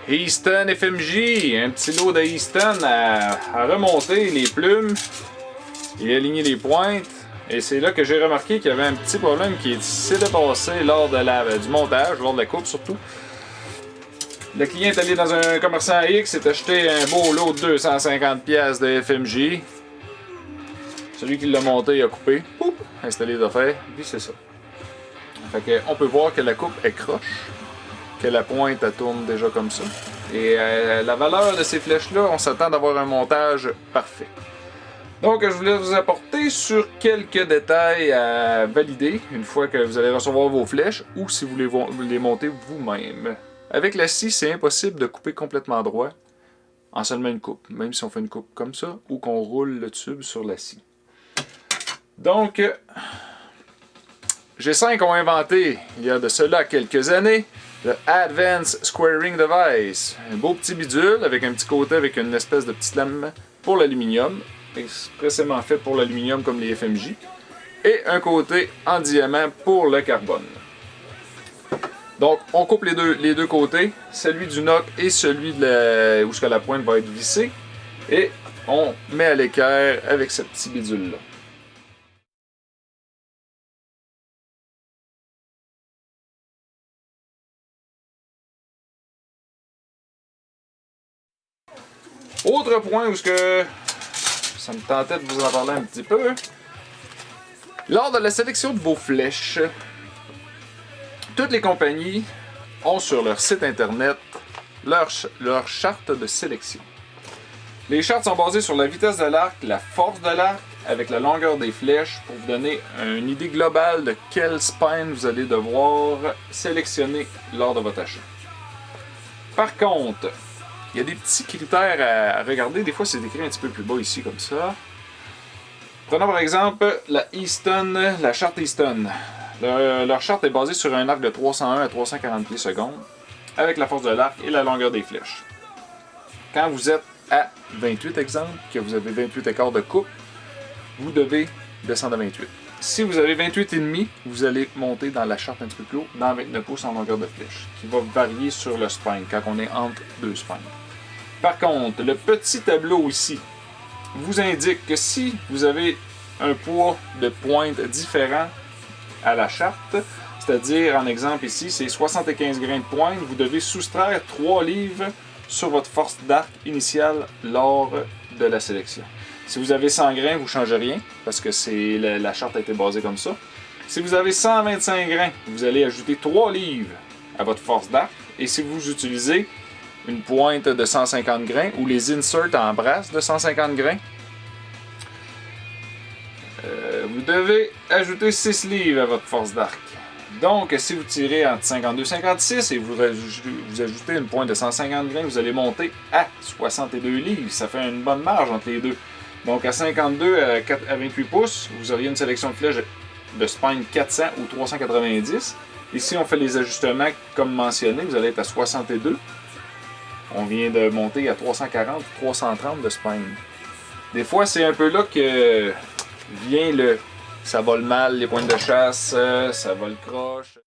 Easton FMJ, un petit lot de Easton à remonter les plumes et aligner les pointes. Et c'est là que j'ai remarqué qu'il y avait un petit problème qui s'est dépassé lors de du montage, lors de la coupe surtout. Le client est allé dans un commerçant X, s'est acheté un beau lot de 250$ de FMJ. Celui qui l'a monté a coupé, poup, installé les affaires, puis c'est ça. Fait que, on peut voir que la coupe est croche, que la pointe elle tourne déjà comme ça. Et la valeur de ces flèches-là, on s'attend d'avoir un montage parfait. Donc, je voulais vous apporter sur quelques détails à valider une fois que vous allez recevoir vos flèches ou si vous voulez les monter vous-même. Avec la scie, c'est impossible de couper complètement droit en seulement une coupe, même si on fait une coupe comme ça ou qu'on roule le tube sur la scie. Donc, G5 ont inventé, il y a de cela quelques années, le Advanced Squaring Device. Un beau petit bidule avec un petit côté avec une espèce de petite lame pour l'aluminium, expressément fait pour l'aluminium comme les FMJ, et un côté en diamant pour le carbone. Donc, on coupe les deux côtés, celui du nock et celui de où la pointe va être vissée, et on met à l'équerre avec ce petit bidule-là. Autre point où ça me tentait de vous en parler un petit peu. Lors de la sélection de vos flèches, toutes les compagnies ont sur leur site internet leur charte de sélection. Les chartes sont basées sur la vitesse de l'arc, la force de l'arc, avec la longueur des flèches pour vous donner une idée globale de quel spine vous allez devoir sélectionner lors de votre achat. Par contre, il y a des petits critères à regarder. Des fois, c'est écrit un petit peu plus bas ici, comme ça. Prenons par exemple la Easton, la charte Easton. Leur charte est basée sur un arc de 301 à 340 pieds secondes, avec la force de l'arc et la longueur des flèches. Quand vous êtes à 28, exemple, que vous avez 28 écarts de coupe, vous devez descendre à 28. Si vous avez 28,5, vous allez monter dans la charte un petit peu plus haut, dans 29 pouces en longueur de flèche, qui va varier sur le spine, quand on est entre deux spines. Par contre, le petit tableau ici vous indique que si vous avez un poids de pointe différent à la charte, c'est-à-dire, en exemple ici, c'est 75 grains de pointe, vous devez soustraire 3 livres sur votre force d'arc initiale lors de la sélection. Si vous avez 100 grains, vous ne changez rien, parce que la charte a été basée comme ça. Si vous avez 125 grains, vous allez ajouter 3 livres à votre force d'arc. Et si vous utilisez une pointe de 150 grains ou les inserts en brasse de 150 grains, vous devez ajouter 6 livres à votre force d'arc. Donc, si vous tirez entre 52 et 56 et vous ajoutez une pointe de 150 grains, vous allez monter à 62 livres. Ça fait une bonne marge entre les deux. Donc, à 52 à 28 pouces, vous auriez une sélection de flèches de spine 400 ou 390. Ici, on fait les ajustements comme mentionné. Vous allez être à 62. On vient de monter à 340 ou 330 de spine. Des fois, c'est un peu là que vient ça vole mal, les pointes de chasse, ça vole croche.